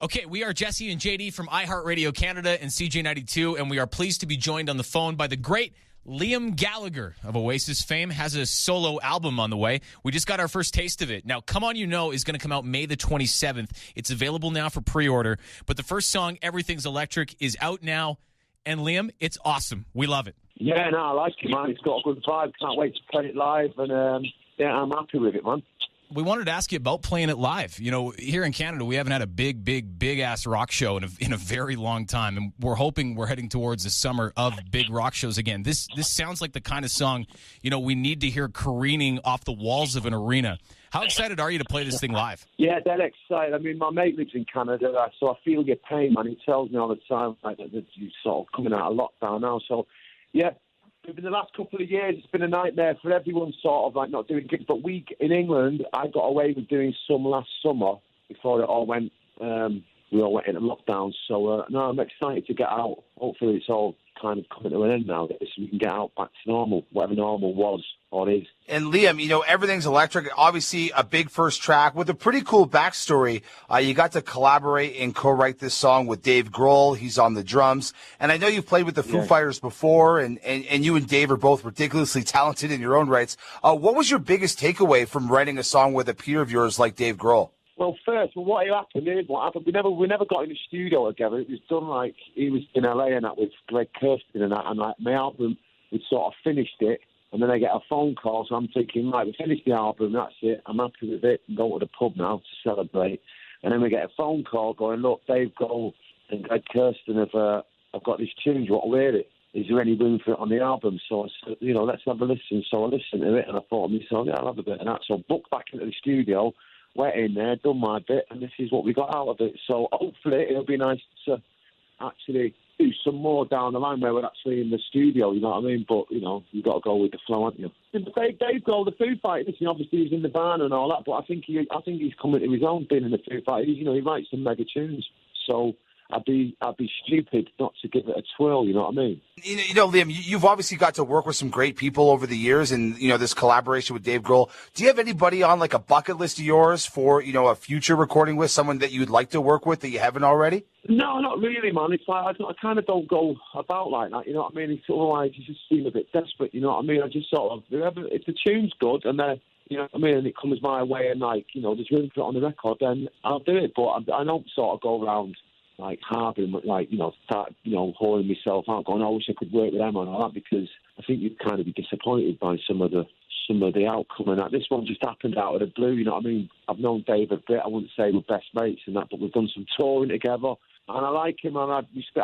Okay, we are Jesse and JD from iHeartRadio Canada and CJ92, and we are pleased to be joined on the phone by the great Liam Gallagher of Oasis fame. Has a solo album on the way. We just got our first taste of it. Now, Come On You Know is going to come out May the 27th. It's available now for pre-order, but the first song, Everything's Electric, is out now. And Liam, it's awesome. We love it. Yeah, no, I like it, man. It's got a good vibe. Can't wait to play it live, and yeah, I'm happy with it, man. We wanted to ask you about playing it live. You know, here in Canada, we haven't had a big ass rock show in a very long time, and we're hoping we're heading towards the summer of big rock shows again. This sounds like the kind of song, you know, we need to hear careening off the walls of an arena. How excited are you to play this thing live? Yeah, dead excited. I mean, my mate lives in Canada, so I feel your pain, man. He tells me all the time like, that you're sort of coming out of lockdown now. So, yeah. In the last couple of years, it's been a nightmare for everyone, sort of like not doing gigs. But in England, I got away with doing some last summer before it all went. We all went into lockdown. So no, I'm excited to get out. Hopefully, it's all kind of coming to an end now, so we can get out back to normal, whatever normal was or is. And Liam, you know, Everything's Electric, obviously a big first track with a pretty cool backstory. You got to collaborate and co-write this song with Dave Grohl. He's on the drums. And I know you've played with the Foo Fighters before, and you and Dave are both ridiculously talented in your own rights. What was your biggest takeaway from writing a song with a peer of yours like Dave Grohl? Well, what happened, we never got in the studio together. It was done like, he was in LA and that with Greg Kirsten and that, and like my album, we'd sort of finished it, and then I get a phone call, so I'm thinking, right, we finished the album, that's it, I'm happy with it, I'm going to the pub now to celebrate. And then we get a phone call going, look, Dave Grohl and Greg Kirsten have got this tune, do you want to hear it? Is there any room for it on the album? So I said, you know, let's have a listen. So I listened to it, and I thought to myself, yeah, I'll have a bit of that. So I booked back into the studio, went in there, done my bit, and this is what we got out of it. So hopefully it'll be nice to actually do some more down the line where we're actually in the studio, you know what I mean? But, you know, you've got to go with the flow, haven't you? Dave Grohl, the Foo Fighters, obviously he's in the band and all that, but I think he's coming to his own being in the Foo Fighters. You know, he writes some mega tunes. So I'd be stupid not to give it a twirl, you know what I mean? You know, Liam, you've obviously got to work with some great people over the years, and, you know, this collaboration with Dave Grohl. Do you have anybody on, like, a bucket list of yours for, you know, a future recording with, someone that you'd like to work with that you haven't already? No, not really, man. It's like, I kind of don't go about like that, you know what I mean? It's otherwise you just seem a bit desperate, you know what I mean? I just sort of, if the tune's good and you know what I mean, and it comes my way and, like, you know, there's room for it on the record, then I'll do it. But I don't sort of go around like harboring, like, you know, start, you know, hauling myself out, going, I wish I could work with them and all that, because I think you'd kind of be disappointed by some of the outcome and that. This one just happened out of the blue, you know what I mean? I've known Dave a bit, I wouldn't say we're best mates and that, but we've done some touring together, and I like him, and I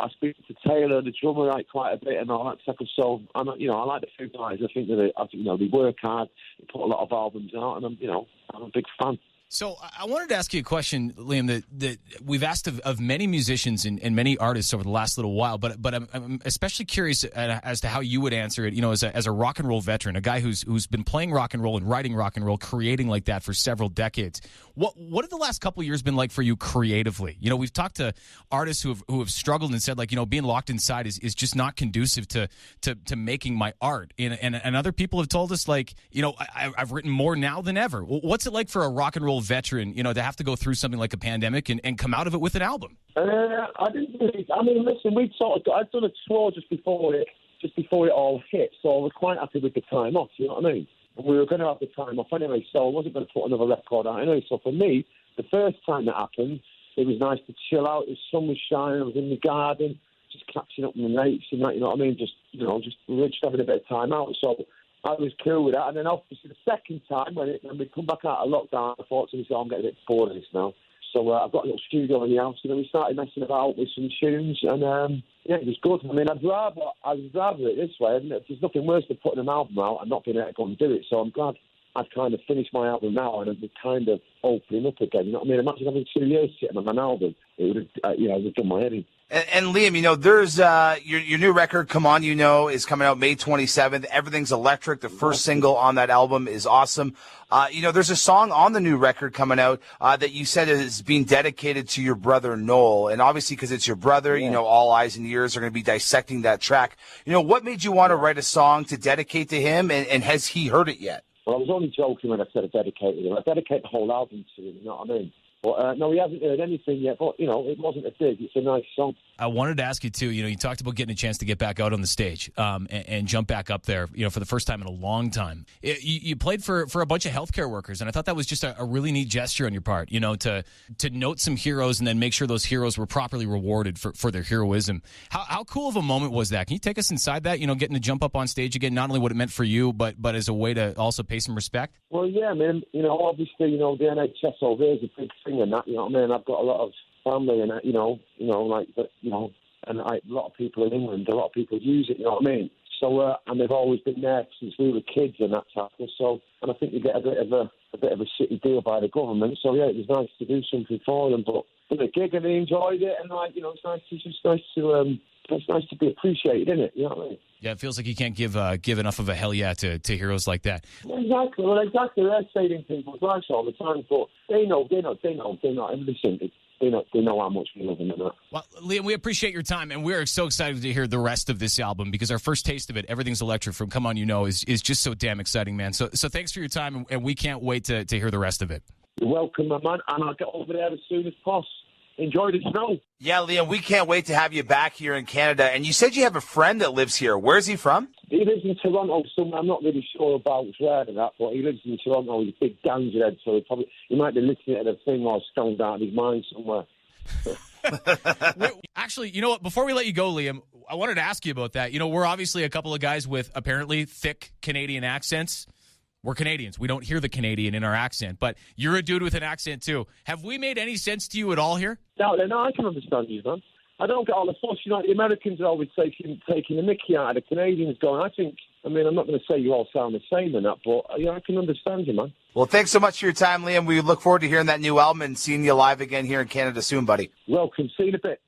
speak to Taylor, the drummer, like, quite a bit and all that stuff. So, you know, I like the Foo guys. I think you know, they work hard, they put a lot of albums out, and I'm a big fan. So I wanted to ask you a question, Liam, that we've asked of many musicians and many artists over the last little while, but I'm especially curious as to how you would answer it, you know, as a rock and roll veteran, a guy who's been playing rock and roll and writing rock and roll, creating like that for several decades. What have the last couple of years been like for you creatively? You know, we've talked to artists who have struggled and said, like, you know, being locked inside is just not conducive to making my art. And other people have told us, like, you know, I've written more now than ever. What's it like for a rock and roll veteran, you know, to have to go through something like a pandemic and come out of it with an album? I didn't really. I mean, listen, I'd done a tour just before it all hit, so I was quite happy with the time off. You know what I mean? And we were going to have the time off anyway, so I wasn't going to put another record out anyway. So for me, the first time that happened, it was nice to chill out. The sun was shining. I was in the garden, just catching up with the mates and that. You know what I mean? We were just having a bit of time out. So I was cool with that. And then obviously the second time when we come back out of lockdown, I thought to myself, I'm getting a bit bored of this now. So I've got a little studio in the house, and then we started messing about with some tunes, and yeah, it was good. I mean, I'd rather it this way. There's nothing worse than putting an album out and not being able to go and do it. So I'm glad I've kind of finished my album now, and it's kind of opening up again. You know what I mean? Imagine having 2 years sitting on an album. It would have, it would have done my head in. And Liam, you know, there's your new record, Come On You Know, is coming out May 27th. Everything's Electric. The first single on that album is awesome. You know, there's a song on the new record coming out that you said is being dedicated to your brother Noel. And obviously, because it's your brother, you know, all eyes and ears are going to be dissecting that track. You know, what made you want to write a song to dedicate to him, and has he heard it yet? Well, I was only joking when I said I dedicated him. I dedicate the whole album to him, you know what I mean? But no, he hasn't heard anything yet. But, it wasn't a dig. It's a nice song. I wanted to ask you, too, you talked about getting a chance to get back out on the stage and jump back up there, for the first time in a long time. You played for a bunch of healthcare workers, and I thought that was just a really neat gesture on your part, to note some heroes and then make sure those heroes were properly rewarded for their heroism. How cool of a moment was that? Can you take us inside that, getting to jump up on stage again, not only what it meant for you, but as a way to also pay some respect? Well, yeah, man. Obviously, the NHS over there is a big thing and that, I've got a lot of family and that, and a lot of people in England, a lot of people use it, you know what I mean? So, and they've always been there since we were kids and that type of so, and I think you get a bit of a shitty deal by the government. So yeah, it was nice to do something for them, but for the gig and they enjoyed it, and it's nice to be appreciated, isn't it? You know what I mean? Yeah, it feels like you can't give enough of a hell yeah to heroes like that. Exactly. Well, exactly. They're saving people's lives all the time, but they know. And listen, they know how much we love them and that. Well, Liam, we appreciate your time, and we're so excited to hear the rest of this album because our first taste of it, Everything's Electric from Come On You Know, is just so damn exciting, man. So thanks for your time, and we can't wait to hear the rest of it. You're welcome, my man, and I'll get over there as soon as possible. Enjoy the snow. Yeah, Liam, we can't wait to have you back here in Canada. And you said you have a friend that lives here. Where's he from? He lives in Toronto somewhere. I'm not really sure about where and that, but he lives in Toronto. He's a big gangster head, so he might be listening to the thing or stoned out of his mind somewhere. Actually, you know what? Before we let you go, Liam, I wanted to ask you about that. We're obviously a couple of guys with apparently thick Canadian accents. We're Canadians. We don't hear the Canadian in our accent, but you're a dude with an accent too. Have we made any sense to you at all here? No, I can understand you, man. I don't get all the fuss. The Americans are always taking the mickey out of the Canadians going, I'm not going to say you all sound the same and that, but I can understand you, man. Well, thanks so much for your time, Liam. We look forward to hearing that new album and seeing you live again here in Canada soon, buddy. Welcome. See you in a bit.